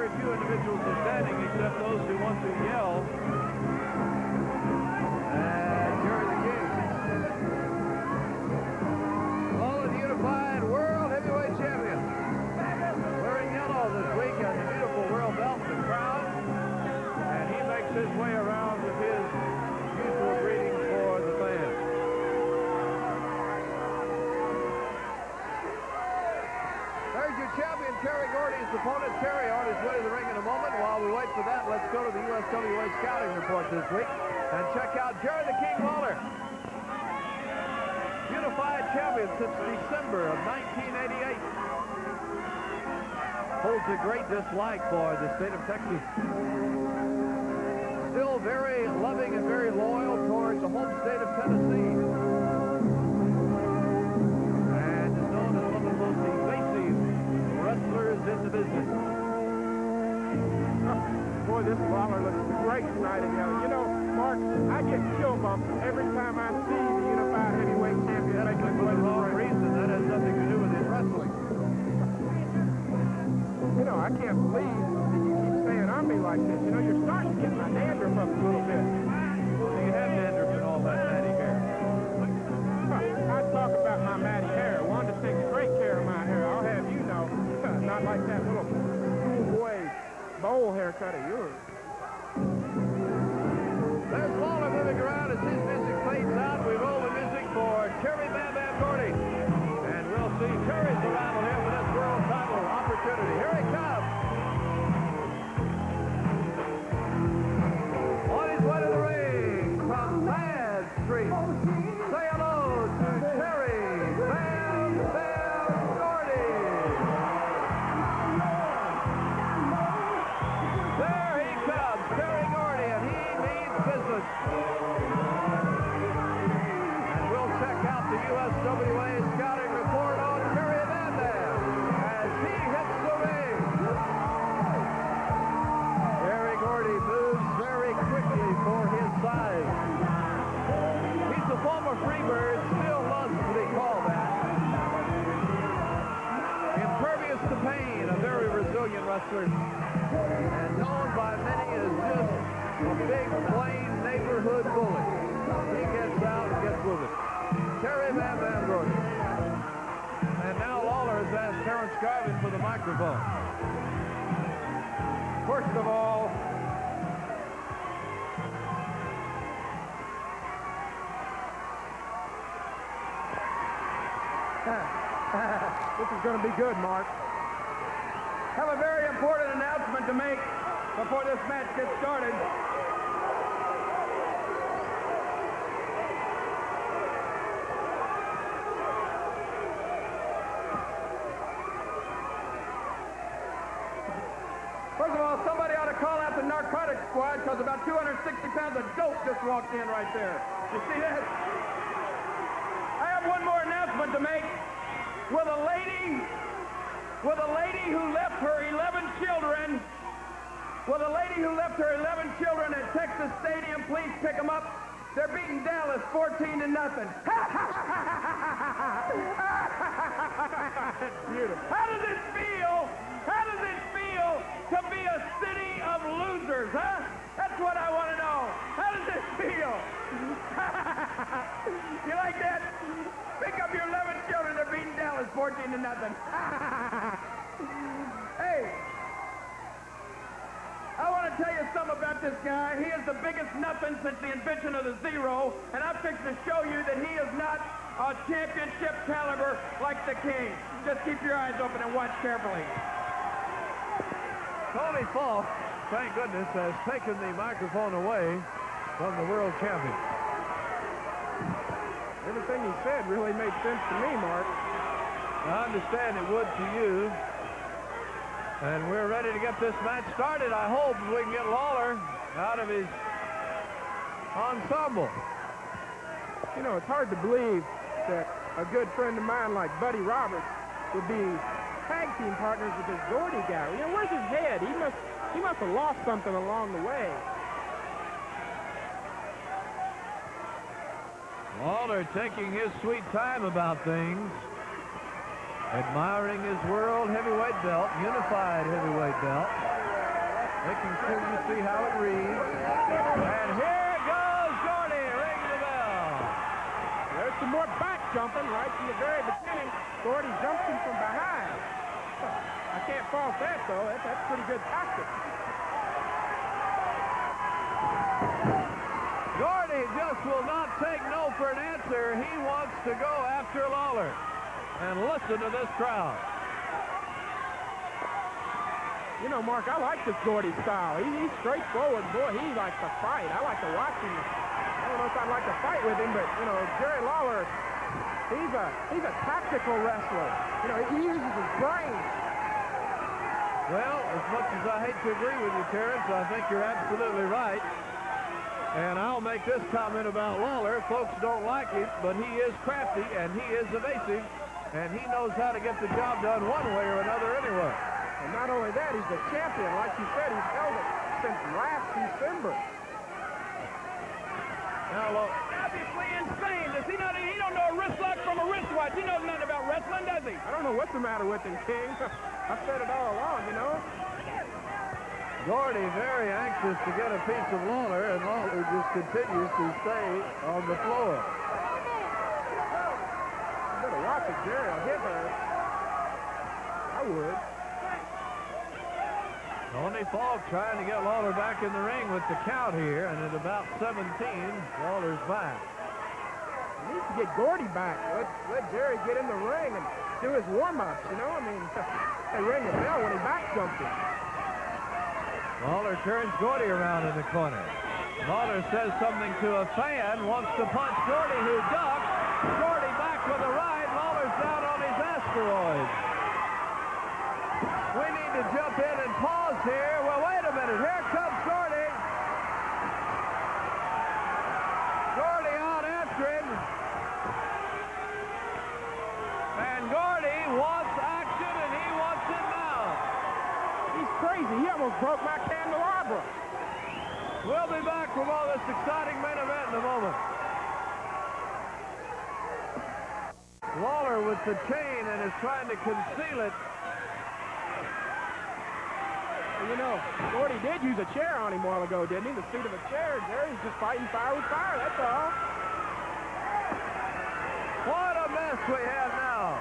very few individuals are standing except those who want to yell. And Jerry the King. Lawler, the unified world heavyweight champion. Wearing yellow this week on the beautiful world belt in the crowd. And he makes his way around with his usual greetings for the fans. There's your champion, Terry Gordy, his opponent, Terry, on his way to the ring in a moment. While we wait for that, let's go to the USWA scouting report this week and check out Jerry the King Lawler. Unified champion since December of 1988. Holds a great dislike for the state of Texas. Still very loving and very loyal towards the home state of Tennessee. And is known as one of the most evasive wrestlers in the business. Boy, this Lawler looks great tonight in yellow. You know, Mark, I get chill bumps every time I see the unified heavyweight champion make a for the wrong reason. That has nothing to do with his wrestling. You know, I can't believe that you keep staying on me like this. You know, you're starting to get my dandruff up a little bit. So you have dandruff and all that matty hair. I talk about my matty hair. Wanda takes great care of my hair. I'll have you know, not like that little schoolboy bowl haircut of yours. There's Lawler moving around as his music fades out. We roll the music for Terry Bam Bam Gordy. And we'll see Terry's arrival here with this world title opportunity. Here he comes. On his way to the ring from Mad Street. Say hello to Terry Bam Bam Gordy. There he comes, Terry Gordy, and he means business. And we'll check out the USWA scouting report on Terry Bam Bam as he hits the ring. Terry Gordy moves very quickly for his size. He's a former Freebird, still loves to be called that. Impervious to pain, a very resilient wrestler. And known by many as just a big, plain neighborhood bully. He gets out and gets moving. Terry Bam Bam Gordy. And now Lawler has asked Terrence Garvin for the microphone. First of all, This is going to be good, Mark. Have a very important announcement to make before this match gets started. First of all, somebody ought to call out the narcotics squad because about 260 pounds of dope just walked in right there. You see that? I have one more announcement to make. Will a lady who left her 11 children, at Texas Stadium please pick them up? They're beating Dallas 14-0. Beautiful. How does it feel? How does it feel to be a city of losers, huh? That's what I want to know. How does it feel? You like that? Pick up your 11 children. They're beating Dallas 14-0. Hey, I want to tell you something about this guy. He is the biggest nothing since the invention of the zero, and I'm fixing to show you that he is not a championship caliber like the King. Just keep your eyes open and watch carefully. Tony Falk, thank goodness, has taken the microphone away from the world champion. Everything he said really made sense to me, Mark. I understand it would to you. And we're ready to get this match started. I hope we can get Lawler out of his ensemble. You know, it's hard to believe that a good friend of mine like Buddy Roberts would be tag team partners with this Gordy guy. You know, where's his head? He must have lost something along the way. Lawler taking his sweet time about things, admiring his world heavyweight belt, unified heavyweight belt. Making sure you see how it reads. And here goes Gordy, ring the bell. There's some more back jumping right from the very beginning. Gordy jumps him from behind. I can't fault that, though. That's pretty good tactic. Gordy just will not take no for an answer. He wants to go after Lawler. And listen to this crowd. You know, Mark, I like this Gordy style. He's straightforward. Boy, he likes to fight. I like to watch him. I don't know if I'd like to fight with him, but, you know, Jerry Lawler, he's a tactical wrestler. You know, he uses his brain. Well, as much as I hate to agree with you, Terrence, I think you're absolutely right. And I'll make this comment about Lawler. Folks don't like him, but he is crafty, and he is evasive, and he knows how to get the job done one way or another anyway. And not only that, he's the champion. Like you said, he's held it since last December. Now, look. Obviously insane. Does he don't know a wrist lock from a wristwatch. He knows nothing about wrestling, does he? I don't know what's the matter with him, King. I've said it all along, you know. Gordy very anxious to get a piece of Lawler, and Lawler just continues to stay on the floor. You better watch it, Jerry. I'll hit her. I would. Tony Falk trying to get Lawler back in the ring with the count here, and at about 17, Lawler's back. He needs to get Gordy back. Let Jerry get in the ring and do his warm-ups, you know? I mean, they ring the bell when he back jumped him. Lawler turns Gordy around in the corner. Lawler says something to a fan, wants to punch Gordy, who ducks. Gordy back with a right. Lawler's down on his asteroid. We need to jump in and pause here. Well, wait a minute. Here comes Gordy. Gordy out after him. And Gordy wants action, and he wants it now. He's crazy. He almost broke my candelabra. We'll be back from all this exciting main event in a moment. Lawler with the chain and is trying to conceal it. You know, Gordy did use a chair on him a while ago, didn't he? The seat of a chair. Jerry's just fighting fire with fire, that's all. What a mess we have now.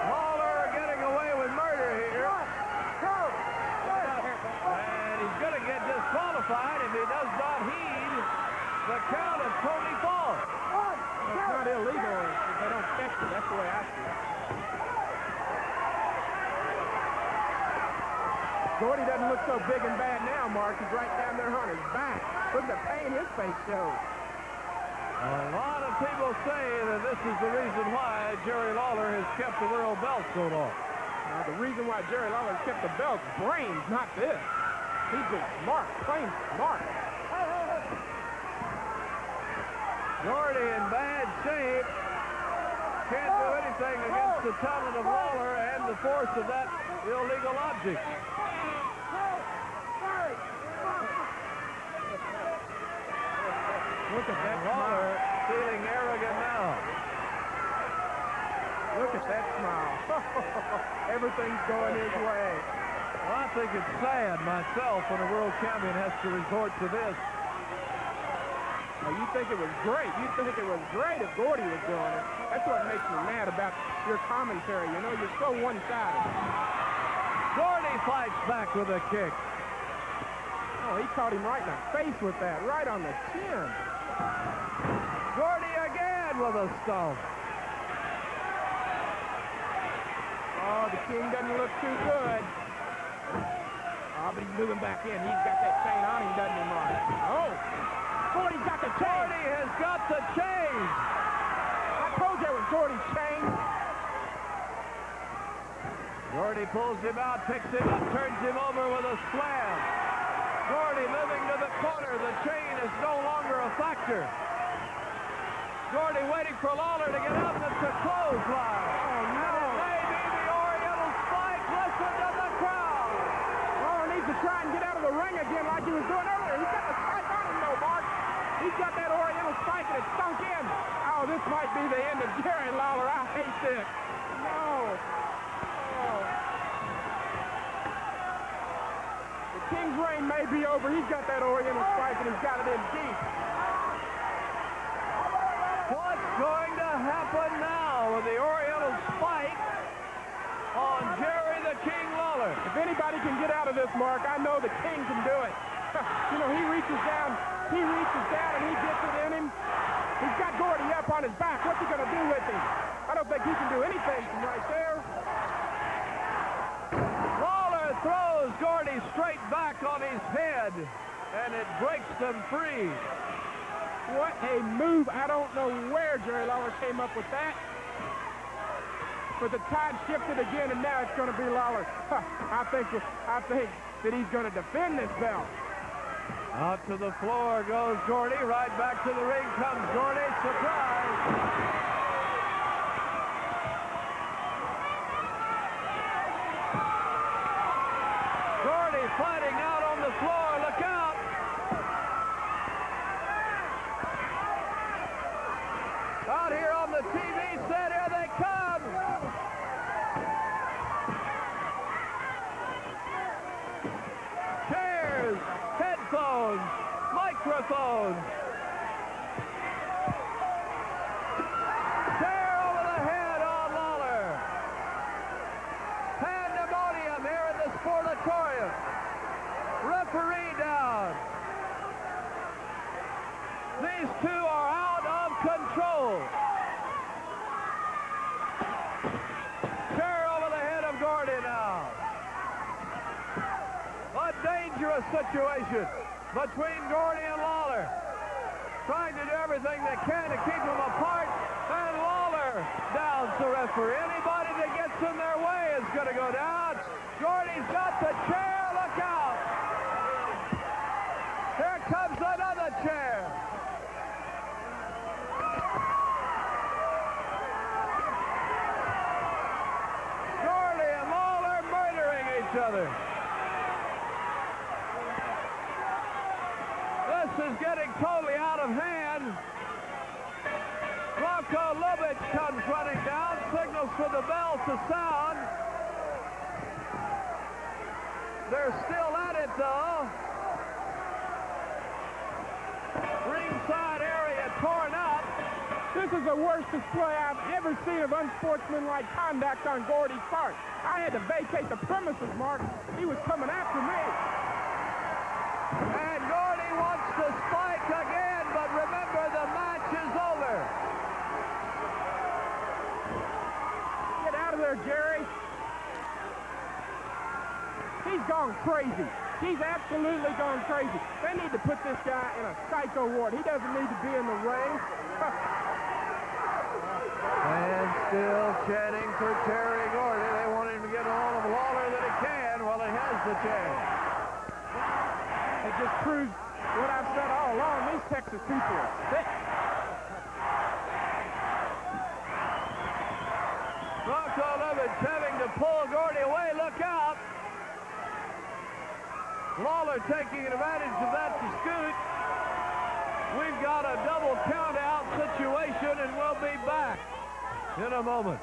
Lawler getting away with murder here. And he's going to get disqualified if he does not heed the count of Tony Falk. It's not illegal if they don't catch it. That's the way I see it. Gordy doesn't look so big and bad now, Mark. He's right down there on his back. Look at the pain his face shows. A lot of people say that this is the reason why Jerry Lawler has kept the world belt so long. Now, the reason why Jerry Lawler kept the belt, brains, not this. He's just smart, plain smart. Gordy in bad shape. Can't do anything against the talent of Lawler and the force of that illegal object. Look at that Lawler feeling arrogant now. Look at that smile. Everything's going his way. Well, I think it's sad myself when a world champion has to resort to this. Now, you think it was great. You think it was great if Gordy was doing it. That's what makes me mad about your commentary. You know, you're so one-sided. Gordy fights back with a kick. Oh, he caught him right in the face with that, right on the chin. Gordy again with a stomp. Oh, the King doesn't look too good. Oh, but he's moving back in. He's got that chain on him, doesn't he, Mark? Oh, Gordy's got the chain. Gordy has got the chain. I told you it was Gordy's chain. Gordy pulls him out, picks him up, turns him over with a slam. Gordy moving to the corner. The chain is no longer a factor. Gordy waiting for Lawler to get up. It's a clothesline. Oh, no. And it may be the Oriental spike. Listen to the crowd. Lawler needs to try and get out of the ring again like he was doing earlier. He's got the spike on him, though, Mark. He's got that Oriental spike, and it's sunk in. Oh, this might be the end of Jerry Lawler. I hate this. No. Oh. King's reign may be over. He's got that Oriental spike, and he's got it in deep. What's going to happen now with the Oriental spike on Jerry the King Lawler? If anybody can get out of this, Mark, I know the King can do it. You know, he reaches down, and he gets it in him. He's got Gordy up on his back. What's he going to do with him? I don't think he can do anything from right there. Lawler throws Gordy straight back on his head, and it breaks them free. What a move. I don't know where Jerry Lawler came up with that. But the tide shifted again, and now it's going to be Lawler. I think that he's going to defend this belt. Out to the floor goes Gordy. Right back to the ring comes Gordy. Surprise! Gordy fighting out on the floor. Look out! Out here on the TV set, here they come! Chairs, headphones, microphones. Chair over the head on Lawler. Pandemonium here in the Sportatorium. Referee down. These two are out of control. Chair over the head of Gordy now. A dangerous situation between Gordy and Lawler. Trying to do everything they can to keep them apart. And Lawler downs the referee. Anybody that gets in their way is going to go down. Gordy's got the chair. Look out. Here comes another chair. Gordy and Lawler murdering each other. This is getting totally out of hand. Rocco Lubitsch comes running down, signals for the bell to sound. They're still at it, though. Ringside area torn up. This is the worst display I've ever seen of unsportsmanlike conduct on Gordy's part. I had to vacate the premises, Mark. He was coming after me. And Gordy wants to spike again, but remember, the match is over. Get out of there, Jerry. He's gone crazy. He's absolutely gone crazy. They need to put this guy in a psycho ward. He doesn't need to be in the ring. And still chanting for Terry Gordy. They want him to get a hold of Lawler that he can. Well, he has the chance. It just proves what I've said all along. These Texas people are sick. Rocco Lubitsch having to pull Gordy away. Look out. Lawler taking advantage of that to scoot. We've got a double count-out situation, and we'll be back in a moment.